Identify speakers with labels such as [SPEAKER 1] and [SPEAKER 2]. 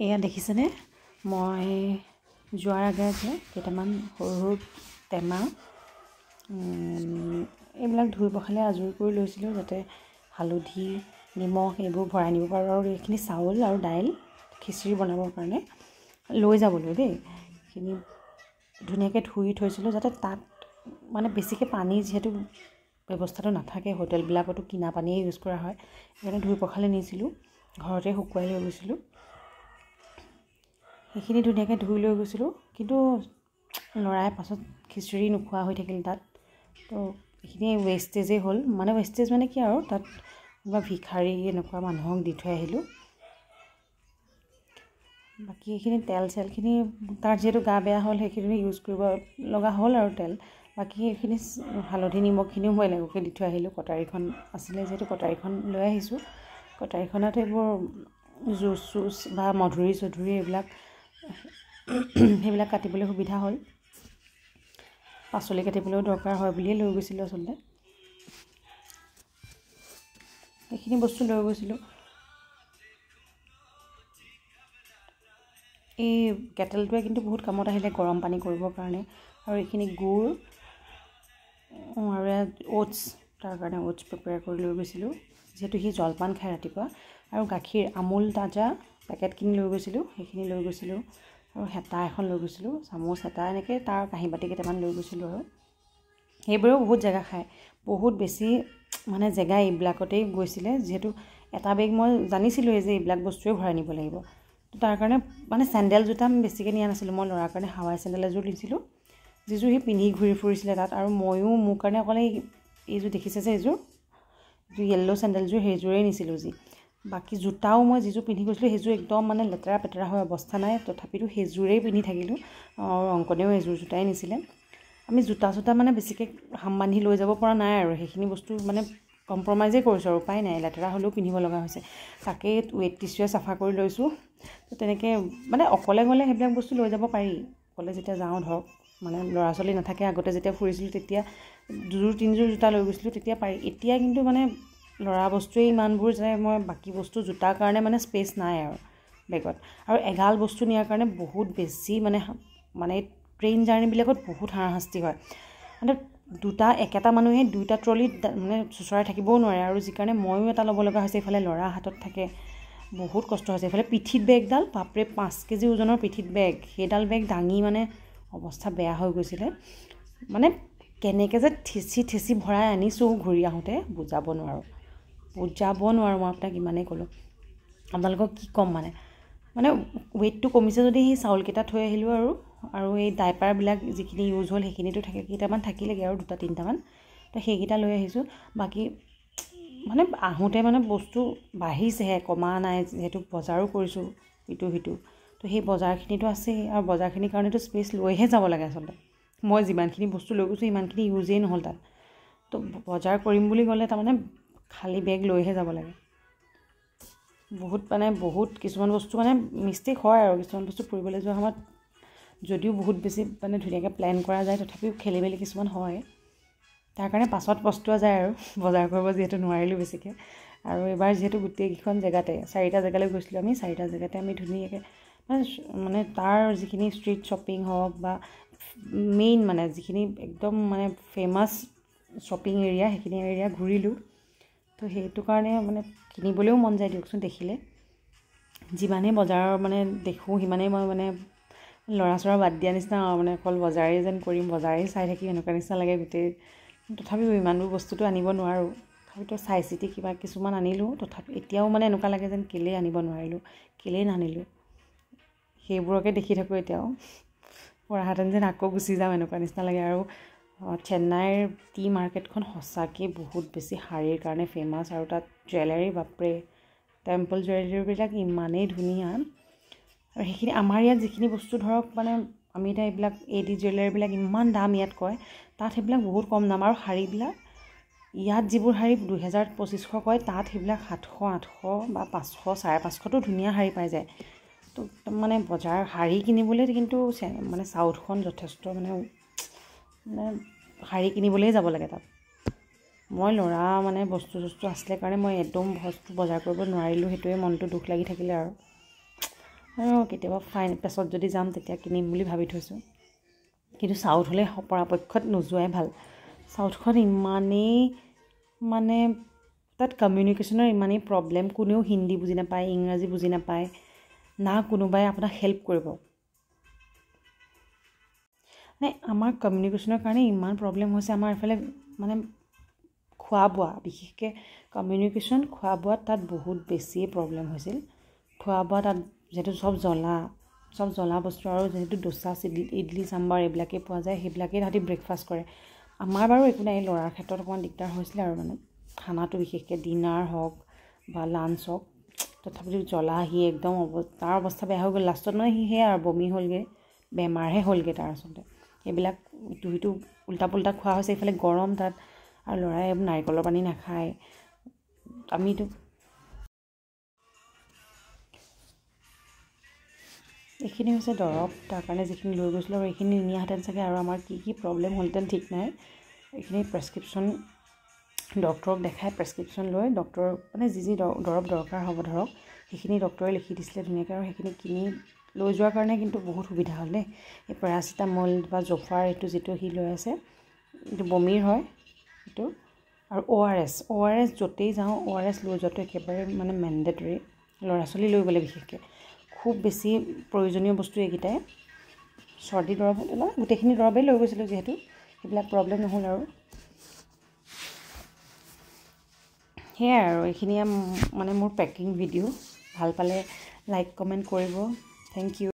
[SPEAKER 1] এয়া দেখিছেনে মই যোৱাৰ আগতে কেইটামান সৰু সৰু টেমা এইবিলাক ধুই পখালি আজৰি কৰি লৈছিলোঁ যাতে হালধি নিমখ এইবোৰ ভৰাই নিব পাৰোঁ আৰু এইখিনি চাউল আৰু দাইল খিচিৰি বনাবৰ কাৰণে লৈ যাবলৈ দেই এইখিনি ধুনীয়াকৈ ধুই থৈছিলোঁ যাতে তাত মানে বেছিকৈ পানী যিহেতু ব্যৱস্থাটো নাথাকে হোটেলবিলাকতো কিনা পানীয়ে ইউজ কৰা হয় সেইকাৰণে ধুই পখালি নিছিলোঁ ঘৰতে শুকুৱাই লৈ গৈছিলোঁ সেইখিনি ধুনীয়াকৈ ধুই লৈ গৈছিলোঁ কিন্তু ল'ৰাই পাছত খিচিৰি নোখোৱা হৈ থাকিল তাত তো এইখিনি ৱেষ্টেজেই হ'ল মানে ৱেষ্টেজ মানে কি আৰু তাত কিবা ভিখাৰী এনেকুৱা মানুহক দি থৈ আহিলোঁ বাকী এইখিনি তেল চেলখিনি তাৰ যিহেতু গা বেয়া হ'ল সেইখিনি ইউজ কৰিব লগা হ'ল আৰু তেল বাকী এইখিনি হালধি নিমখখিনিও মই এনেকুৱাকৈ দি থৈ আহিলোঁ কটাৰীখন আছিলে যিহেতু কটাৰীখন লৈ আহিছোঁ কটাৰীখনত এইবোৰ জুচ চুচ বা মধুৰি চধুৰি এইবিলাক সেইবিলাক কাটিবলৈ সুবিধা হ'ল পাচলি কাটিবলৈও দৰকাৰ হয় বুলিয়ে লৈ গৈছিলোঁ আচলতে এইখিনি বস্তু লৈ গৈছিলোঁ এই কেটেলটোৱে কিন্তু বহুত কামত আহিলে গৰম পানী কৰিবৰ কাৰণে আৰু এইখিনি গুড় আৰু অ'টছ তাৰ কাৰণে অ'টছ প্ৰিপেয়াৰ কৰি লৈ গৈছিলোঁ যিহেতু সি জলপান খায় ৰাতিপুৱা আৰু গাখীৰ আমুল তাজা পেকেট কিনি লৈ গৈছিলোঁ সেইখিনি লৈ গৈছিলোঁ আৰু হেতা এখন লৈ গৈছিলোঁ চামুচ হেতা এনেকৈ তাৰ কাঁহী বাতি কেইটামান লৈ গৈছিলোঁ আৰু সেইবোৰেও বহুত জেগা খায় বহুত বেছি মানে জেগা এইবিলাকতেই গৈছিলে যিহেতু এটা বেগ মই জানিছিলোঁৱে যে এইবিলাক বস্তুৱে ভৰাই নিব লাগিব তো তাৰ কাৰণে মানে চেণ্ডেল জোতা আমি বেছিকৈ নিয়া নাছিলোঁ মই ল'ৰাৰ কাৰণে হাৱাই চেণ্ডেল এযোৰ নিছিলোঁ যিযোৰ সি পিন্ধি ঘূৰি ফুৰিছিলে তাত আৰু ময়ো মোৰ কাৰণে অকলে এইযোৰ দেখিছে যে এইযোৰ য়েল্ল' চেণ্ডেলযোৰ সেইযোৰেই নিছিলোঁ বাকী জোতাও মই যিযোৰ পিন্ধি গৈছিলোঁ সেইযোৰ একদম মানে লেতেৰা পেতেৰা হৈ অৱস্থা নাই তথাপিতো সেইযোৰেই পিন্ধি থাকিলোঁ আৰু অংকনেও এইযোৰ জোতাই নিছিলে আমি জোতা চোতা মানে বেছিকৈ হাম বান্ধি লৈ যাব পৰা নাই আৰু সেইখিনি বস্তু মানে কম্প্ৰমাইজেই কৰিছোঁ আৰু উপায় নাই লেতেৰা হ'লেও পিন্ধিব লগা হৈছে তাকেই ৱেট টিছুৱে চাফা কৰি লৈছোঁ তো তেনেকৈ মানে অকলে গ'লে সেইবিলাক বস্তু লৈ যাব পাৰি অকলে যেতিয়া যাওঁ ধৰক মানে ল'ৰা ছোৱালী নাথাকে আগতে যেতিয়া ফুৰিছিলোঁ তেতিয়া দুযোৰ তিনিযোৰ জোতা লৈ গৈছিলোঁ তেতিয়া পাৰি এতিয়া কিন্তু মানে ল'ৰা বস্তুৱেই ইমানবোৰ যে মই বাকী বস্তু জোতাৰ কাৰণে মানে স্পেচ নাই আৰু বেগত আৰু এগাল বস্তু নিয়াৰ কাৰণে বহুত বেছি মানে ট্ৰেইন জাৰ্ণিবিলাকত বহুত হাৰাশাস্তি হয় মানে একেটা মানুহে দুটা ট্ৰলিত মানে চোচৰাই থাকিবও নোৱাৰে আৰু যি কাৰণে ময়ো এটা ল'ব লগা হৈছে এইফালে ল'ৰা হাতত থাকে বহুত কষ্ট হৈছে এইফালে পিঠিত বেগডাল বাপৰে 5 কেজি ওজনৰ পিঠিত বেগ সেইডাল বেগ দাঙি মানে অৱস্থা বেয়া হৈ গৈছিলে মানে কেনেকৈ যে ঠেচি ভৰাই আনিছোঁ ঘূৰি আহোঁতে বুজাব নোৱাৰোঁ মই আপোনাক ইমানেই ক'লোঁ আপোনালোকক কি ক'ম মানে ৱেইটটো কমিছে যদি সেই চাউলকেইটা থৈ আহিলোঁ আৰু এই ডাইপাৰবিলাক যিখিনি ইউজ হ'ল সেইখিনিতো থাকে কেইটামান থাকিলেগৈ আৰু 2-3টামান তো সেইকেইটা লৈ আহিছোঁ বাকী মানে আহোঁতে মানে বস্তু বাঢ়িছেহে কমা নাই যিহেতু বজাৰো কৰিছোঁ ইটো সিটো তো সেই বজাৰখিনিতো আছেই আৰু বজাৰখিনিৰ কাৰণেতো স্পেচ লৈহে যাব লাগে আচলতে মই যিমানখিনি বস্তু লৈ গৈছোঁ ইমানখিনি ইউজেই নহ'ল তাত তো বজাৰ কৰিম বুলি গ'লে তাৰমানে খালী বেগ লৈহে যাব লাগে বহুত কিছুমান বস্তু মানে মিষ্টেক হয় আৰু কিছুমান বস্তু ফুৰিবলৈ যোৱা সময়ত যদিও বহুত বেছি মানে ধুনীয়াকৈ প্লেন কৰা যায় তথাপিও খেলি মেলি কিছুমান হয় তাৰ কাৰণে পাছত পস্তোৱা যায় আৰু বজাৰ কৰিব যিহেতু নোৱাৰিলোঁ বেছিকৈ আৰু এবাৰ যিহেতু গোটেইকেইখন জেগাতে 4টা জেগালৈ গৈছিলোঁ আমি 4টা জেগাতে আমি ধুনীয়াকৈ মানে তাৰ যিখিনি ষ্ট্ৰীট শ্বপিং হওক বা মেইন মানে যিখিনি একদম মানে ফেমাছ শ্বপিং এৰিয়া সেইখিনি এৰিয়া ঘূৰিলোঁ তো সেইটো কাৰণে মানে কিনিবলৈও মন যায় দিয়কচোন দেখিলে যিমানেই বজাৰৰ মানে দেখোঁ সিমানেই মই মানে ল'ৰা চৰা বাদ দিয়া নিচিনা মানে অকল বজাৰেই যেন কৰিম বজাৰেই চাই থাকিম এনেকুৱা নিচিনা লাগে গোটেই তথাপিও ইমানবোৰ বস্তুটো আনিব নোৱাৰোঁ তথাপিতো চাই চিতি কিবা কিছুমান আনিলোঁ তথাপি এতিয়াও মানে এনেকুৱা লাগে যেন কেলেই আনিব নোৱাৰিলোঁ কেলেই নানিলোঁ সেইবোৰকে দেখি থাকোঁ এতিয়াও পৰাহেঁতেন যেন আকৌ গুচি যাওঁ এনেকুৱা নিচিনা লাগে আৰু চেন্নাইৰ টি মাৰ্কেটখন সঁচাকৈ বহুত বেছি শাড়ীৰ কাৰণে ফেমাছ আৰু তাত জুৱেলাৰী বাপৰে টেম্পল জুৱেলাৰীবিলাক ইমানেই ধুনীয়া আৰু সেইখিনি আমাৰ ইয়াত যিখিনি বস্তু ধৰক মানে আমি এতিয়া এইবিলাক AD জুৱেলাৰীবিলাক ইমান দাম ইয়াত কয় তাত সেইবিলাক বহুত কম দাম আৰু শাড়ীবিলাক ইয়াত যিবোৰ শাড়ী 2000-2500 কয় তাত সেইবিলাক 700-800 বা 500 550তো ধুনীয়া শাড়ী পাই যায় তো মানে বজাৰ শাড়ী কিনিবলৈ কিন্তু মানে চাউথখন যথেষ্ট মানে শাড়ী কিনিবলৈয়ে যাব লাগে তাত মই ল'ৰা মানে বস্তু আছিলে কাৰণে মই একদম বস্তু বজাৰ কৰিব নোৱাৰিলোঁ সেইটোৱে মনটো দুখ লাগি থাকিলে আৰু আৰু কেতিয়াবা পেছত যদি যাম তেতিয়া কিনিম বুলি ভাবি থৈছোঁ। কিন্তু চাউথলৈ পৰাপক্ষত নোযোৱাই ভাল। চাউথখন ইমানেই মানে তাত কমিউনিকেশ্যনৰ ইমানেই প্ৰব্লেম, কোনেও হিন্দী বুজি নাপায়, ইংৰাজী বুজি নাপায়, না কোনোবাই আপোনাক হেল্প কৰিব। মানে আমাৰ কমিউনিকেশ্যনৰ কাৰণে ইমান প্ৰব্লেম হৈছে আমাৰ এইফালে, মানে খোৱা বোৱা, বিশেষকৈ কমিউনিকেশ্যন খোৱা বোৱাত তাত বহুত বেছিয়ে প্ৰব্লেম হৈছিল। খোৱা বোৱা তাত যিহেতু চব জ্বলা বস্তু, আৰু যিহেতু ডোচা ইডলি চাম্বাৰ এইবিলাকেই পোৱা যায়, সেইবিলাকেই তাহাঁতি ব্ৰেকফাষ্ট কৰে। আমাৰ বাৰু একো নাই, ল'ৰাৰ ক্ষেত্ৰত অকণমান দিগদাৰ হৈছিলে আৰু মানে খানাটো বিশেষকৈ ডিনাৰ হওক বা লাঞ্চ হওক, তথাপিতো জ্বলা সি একদম তাৰ অৱস্থা বেয়া হৈ গ'ল। লাষ্টত মানে সি সেয়া আৰু বমি হ'লগৈ, বেমাৰহে হ'লগৈ তাৰ আচলতে। এইবিলাক ইটো সিটো উল্টা পুল্টা খোৱা হৈছে, এইফালে গৰম তাত, আৰু ল'ৰাই নাৰিকলৰ পানী নাখায়। আমিতো এইখিনি হৈছে দৰৱ, তাৰ কাৰণে যিখিনি লৈ গৈছিলোঁ, আৰু এইখিনি নিনিয়াহেঁতেন চাগে আৰু আমাৰ কি প্ৰব্লেম হ'লহেঁতেন ঠিক নাই। এইখিনি প্ৰেছক্ৰিপশ্যন ডক্টৰক দেখাই প্ৰেছক্ৰিপশ্যন লৈ, ডক্টৰ মানে যি দৰৱ দৰকাৰ হ'ব ধৰক সেইখিনি ডক্টৰে লিখি দিছিলে ধুনীয়াকৈ, আৰু সেইখিনি কিনি লৈ যোৱাৰ কাৰণে কিন্তু বহুত সুবিধা হ'ল দেই। এই পেৰাচিটামল বা জফাৰ এইটো যিটো সি লৈ আছে, এইটো বমিৰ হয় এইটো, আৰু ORS য'তেই যাওঁ ORS লৈ যোৱাটো একেবাৰে মানে মেণ্ডেটৰী, ল'ৰা ছোৱালী লৈ গ'লে বিশেষকৈ খুব বেছি প্ৰয়োজনীয় বস্তু এইকেইটাই। চৰ্দি দৰৱ হ'লে গোটেইখিনি দৰৱেই লৈ গৈছিলোঁ, যিহেতু সেইবিলাক প্ৰব্লেম নহ'ল। আৰু সেয়াই আৰু এইখিনিয়ে মানে মোৰ পেকিং ভিডিঅ'। ভাল পালে লাইক কমেণ্ট কৰিব। Thank U.